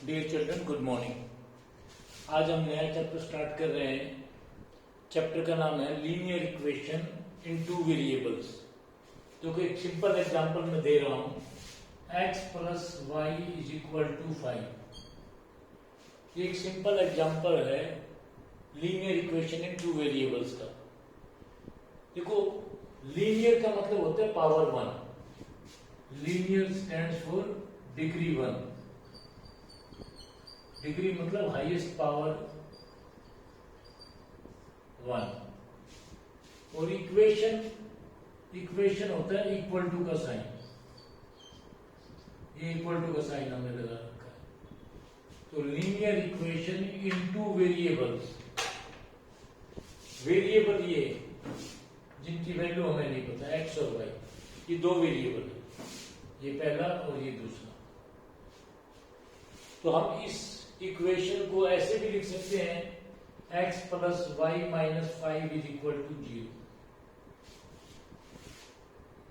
Dear children, good morning. आज हम नया चैप्टर स्टार्ट कर रहे हैं। चैप्टर का नाम है linear equation in two variables. तो एक सिंपल एग्जांपल मैं दे रहा हूं, x plus y is equal to 5। ये एक सिंपल एग्जांपल है linear equation in two variables का। देखो, लीनियर का मतलब होता है power 1। Linear stands for degree 1। Degree मतलब हाईएस्ट पावर 1। और इक्वेशन होता है इक्वल टू का साइन। ये इक्वल टू का साइन हमने लगा रखा है। तो linear equation in two variables. Variable ये जिनकी वैल्यू हमें नहीं पता, एक्स और वाई, ये दो वेरिएबल है, ये पहला और ये दूसरा। तो हम इस इक्वेशन को ऐसे भी लिख सकते हैं, x plus y minus 5 is equal to 0।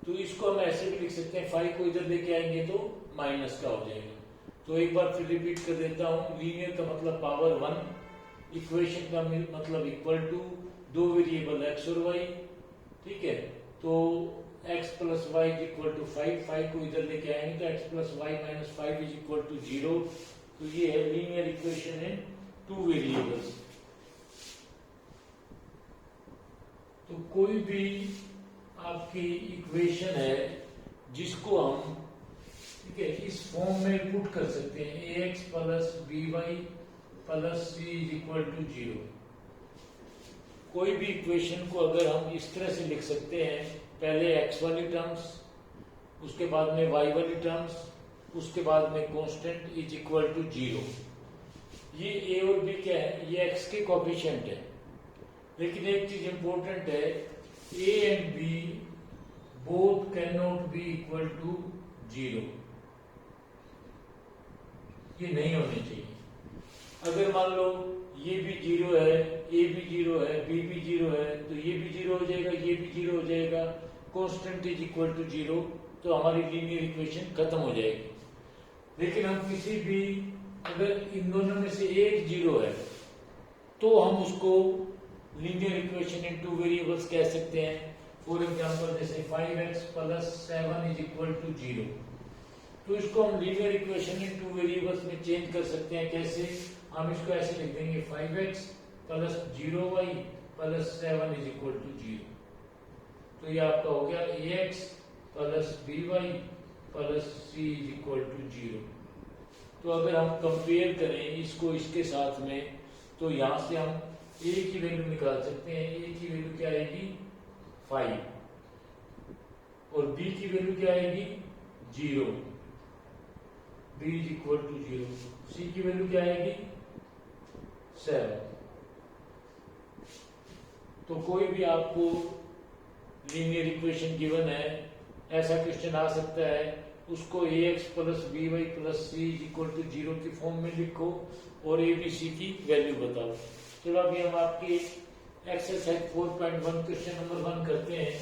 तो इसको हम ऐसे भी लिख सकते हैं, 5 को इधर लेके आएंगे तो माइनस का हो जाएगा। तो एक बार फिर रिपीट कर देता हूं, लीनियर का मतलब पावर 1, इक्वेशन का मतलब इक्वल टू दो वेरिएबल x और y। ठीक है, तो x plus y is equal to 5 को इधर लेके आएंगे तो x plus y minus 5 is equal to 0। तो ये है linear equation in two variables. तो कोई भी आपकी इक्वेशन है जिसको हम, ठीक है, इस फॉर्म में पुट कर सकते हैं, ax plus by plus c is equal to 0। कोई भी इक्वेशन को अगर हम इस तरह से लिख सकते हैं, पहले x वाली टर्म्स, उसके बाद में y वाली टर्म्स, उसके बाद में कांस्टेंट इज इक्वल टू 0। ये a और b क्या है? ये x के कोएफिशिएंट है। लेकिन एक चीज इंपॉर्टेंट है, a and b both can not be equal to 0। ये नहीं होने चाहिए। अगर मान लो ये भी 0 है, a भी 0 है, b भी 0 है, तो ये भी 0 हो जाएगा, ये भी 0 हो जाएगा, कांस्टेंट इज इक्वल टू 0, तो हमारी लीनियर इक्वेशन खत्म हो जाएगी। लेकिन हम किसी भी, अगर इन दोनों में से एक 0 है तो हम उसको linear equation in two variables कह सकते हैं। फॉर एग्जांपल जैसे 5x plus 7 is equal to 0। तो इसको हम linear equation in two variables में चेंज कर सकते हैं। कैसे? हम इसको ऐसे लिख देंगे, 5x plus 0y plus 7 is equal to 0। तो ये आपका हो गया ax plus by plus c is equal to 0। तो अगर हम कंपेयर करें इसको इसके साथ में, तो यहां से हम a की वैल्यू निकाल सकते हैं। a की वैल्यू क्या आएगी? 5। और b की वैल्यू क्या आएगी? 0। b is equal to 0। c की वैल्यू क्या आएगी? 7। तो कोई भी आपको लीनियर इक्वेशन गिवन है, ऐसा क्वेश्चन आ सकता है, उसको ax plus by plus c equal to 0 की फॉर्म में लिखो और a b c की वैल्यू बताओ। चलो अभी हम आपकी एक्सरसाइज 4.1 क्वेश्चन नंबर 1 करते हैं।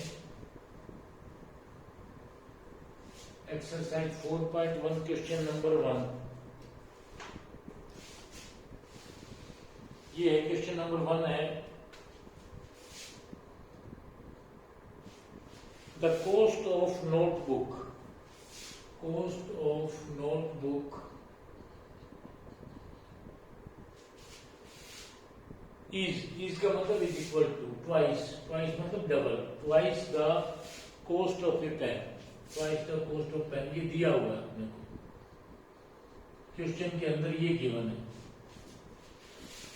Exercise 4.1 question number 1। ये है क्वेश्चन नंबर 1 है, the cost of notebook is का मतलब is equal to twice मतलब double, twice the cost of a pen, twice the cost of pen। ये दिया हुआ है अपने को, क्वेश्चन के अंदर ये गिवन है।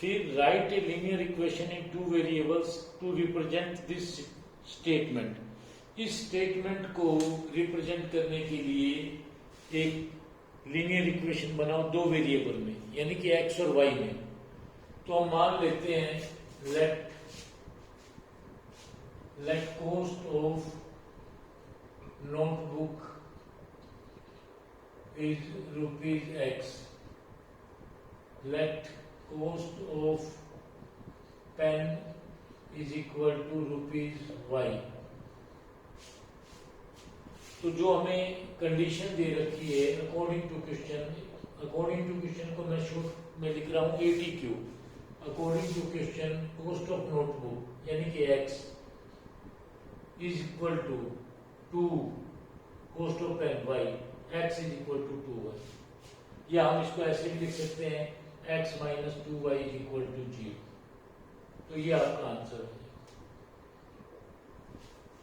फिर write a linear equation in two variables to represent this statement. इस स्टेटमेंट को रिप्रेजेंट करने के लिए एक लीनियर इक्वेशन बनाओ दो वेरिएबल में, यानी कि x और y में। तो हम मान लेते हैं let cost of notebook is ₹x, let cost of pen is equal to ₹y। तो जो हमें कंडीशन दे रखी है according to question, according to question को मैं शॉर्ट में लिख रहा हूँ ATQ, according to question cost of notebook यानी कि x is equal to 2 cost of pen y, x is equal to 2y, या हम इसको ऐसे भी लिख सकते हैं x minus 2y is equal to 0। तो ये आपका आंसर है।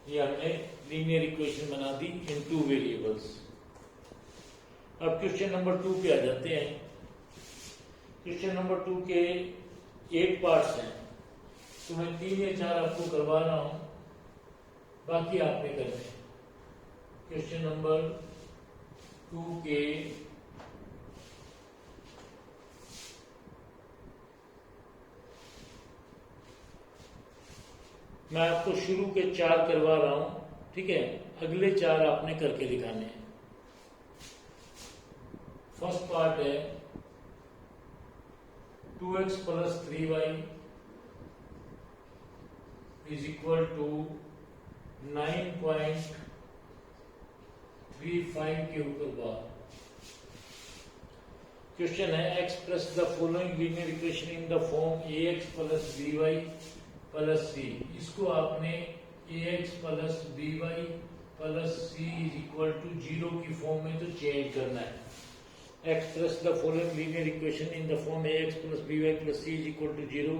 ये हमने लीनियर इक्वेशन बना दी इन 2 वेरिएबल्स। अब क्वेश्चन नंबर 2 पे आ जाते हैं। क्वेश्चन नंबर 2 के 8 पार्ट्स हैं, तो मैं 3 या 4 आपको करवा रहा हूं, बाकी आपने करने हैं। क्वेश्चन नंबर 2 के मैं आपको शुरू के 4 करवा रहा हूं, ठीक है, अगले 4 आपने करके दिखाने हैं। फर्स्ट पार्ट है 2x plus 3y is equal to 9.35 के ऊपर बार। क्वेश्चन है express the following linear equation in the form ax plus by plus c। इसको आपने ax plus by plus c is equal to 0 की फॉर्म में तो चेंज करना है। Express the following linear equation in the form ax plus by plus c is equal to 0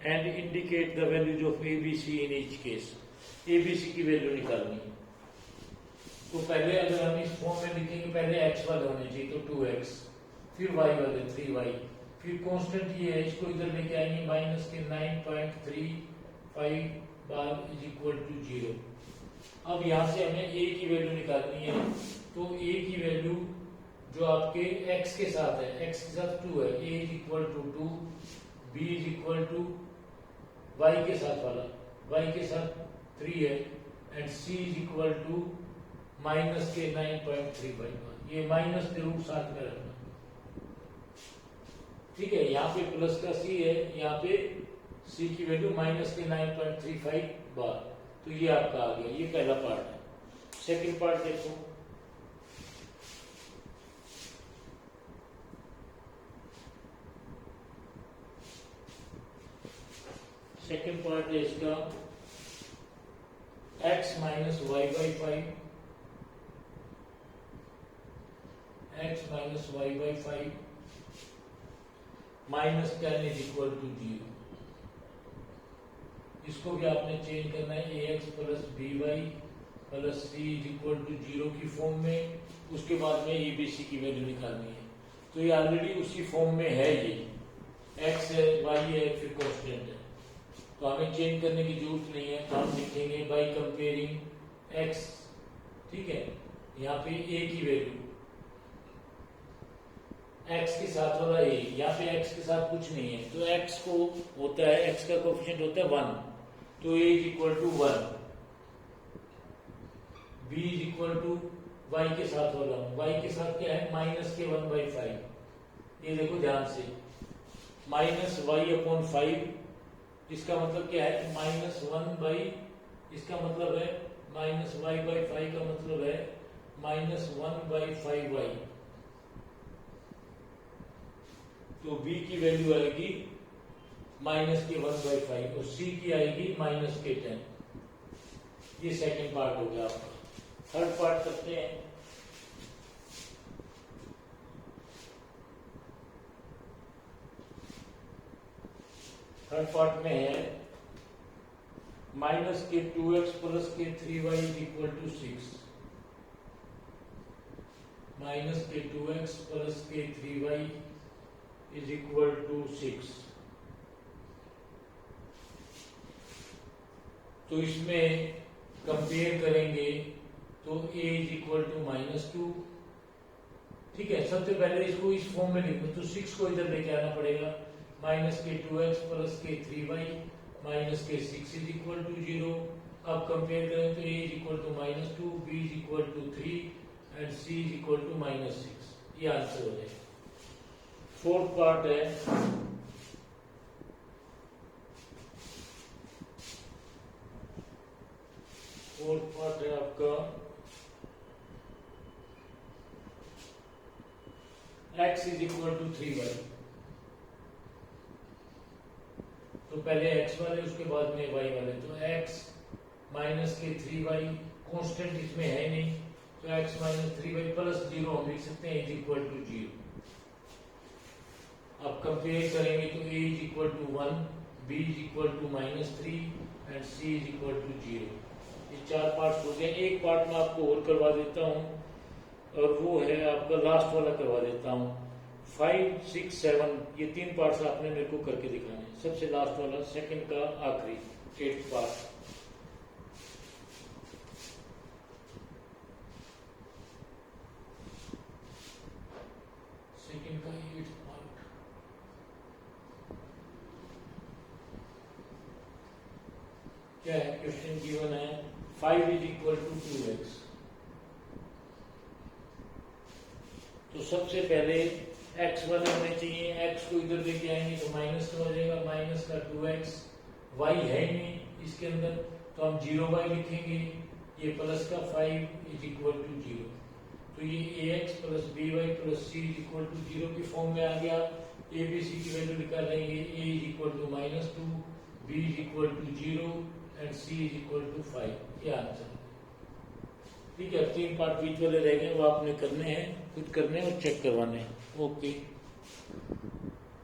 and indicate the values of a b c in each case. a b c की value निकालनी है। तो पहले अगर हम इस form में लिखेंगे, पहले x वाले होने चाहिए तो 2x, फिर y वाले 3y, फिर कांस्टेंट ये है, इसको इधर लेके आएंगे माइनस के 9.35 बार इज इक्वल टू 0। अब यहाँ से हमें a की वैल्यू निकालनी है, तो a की वैल्यू जो आपके x के साथ है, x के साथ 2 है, a is equal to 2, b is equal to y के साथ वाला, y के साथ 3 है, and c is equal to minus के 9.35। ये माइनस के रूट साथ में रखना, ठीक है। यहाँ पे प्लस का c है, यहाँ पे c की वैल्यू माइनस के 9.35 बार। तो ये आपका आ गया, ये पहला पार्ट है। सेकंड पार्ट देखो, सेकंड पार्ट है इसका x minus y by 5, x minus y by 5 minus 10 is equal to 0। इसको भी आपने चेंज करना है, ax plus by plus c is equal to 0 की फॉर्म में। उसके बाद में abc की वैल्यू निकालनी है। तो ये ऑलरेडी उसी फॉर्म में है, ये x है, y है, फिर कांस्टेंट है, तो हमें चेंज करने की जरूरत नहीं है। तो हम लिखेंगे बाय कंपेयरिंग x, ठीक है। यहाँ पे a की वैल्यू x के साथ वाला a, यहाँ पे x के साथ कुछ नहीं है, तो x को होता है, x का कोएफिशिएंट होता है 1, तो a is equal to 1, b is equal to y के साथ वाला, y के साथ क्या है, माइनस के 1/5। ये देखो ध्यान से, माइनस y अपॉन 5, इसका मतलब क्या है, माइनस 1 इसका मतलब है माइनस y/5 का मतलब है माइनस 1/5y। तो b की वैल्यू आएगी माइनस के 1/5 और c की आएगी माइनस के 10। ये सेकंड पार्ट हो गया आपका। थर्ड पार्ट करते हैं। थर्ड पार्ट में है माइनस के 2x प्लस के 3y is equal to 6, minus के 2x प्लस के 3y इज इक्वल टू 6। तो इसमें कंपेयर करेंगे तो a इज इक्वल टू -2, ठीक है। सबसे पहले इसको इस फॉर्म में लिखो, तो 6 को इधर लेके आना पड़ेगा, माइनस के 2x प्लस के 3y माइनस के 6 इज इक्वल टू 0। अब कंपेयर करें तो a is equal to -2, b is equal to 3 and c is equal to -6। ये आंसर हो जाएगा। फोर्थ पार्ट है आपका x is equal to 3y। तो पहले x वाले उसके बाद में y वाले, तो x माइनस के 3y, कांस्टेंट इसमें है नहीं, तो x माइनस 3y प्लस 0 हम लिख सकते हैं इज इक्वल टू 0। अब कंपेयर करेंगे तो a is equal to 1, b is equal to -3 and c is equal to 0। ये चार पार्ट्स हो गए। एक पार्ट में आपको और करवा देता हूँ, और वो है आपका लास्ट वाला करवा देता हूँ। 5, 6, 7 ये तीन पार्ट्स आपने मेरे को करके दिखाने। सबसे लास्ट वाला, सेकंड का आखिरी, 8th पार्ट। सेकंड का 8th पार्ट क्या है? क्वेश्चन गिवन है 5 इज इक्वल टू 2x। तो सबसे पहले x वाले होने चाहिए, x को इधर लेके आएंगे तो माइनस का हो जाएगा, माइनस का 2x, y है ही नहीं इसके अंदर तो हम 0y लिखेंगे, ये प्लस का 5 इज इक्वल टू 0। तो ये ax plus by plus c is equal to 0 की फॉर्म में आ गया। a b c की वैल्यू निकाल लेंगे, a is equal to -2, b is equal to 0 and c is equal to 5। ये आंसर। ठीक है, तीन पार्ट बीच वाले रह गए, वो आपने करने हैं, खुद करने और चेक करवाने हैं। ओके।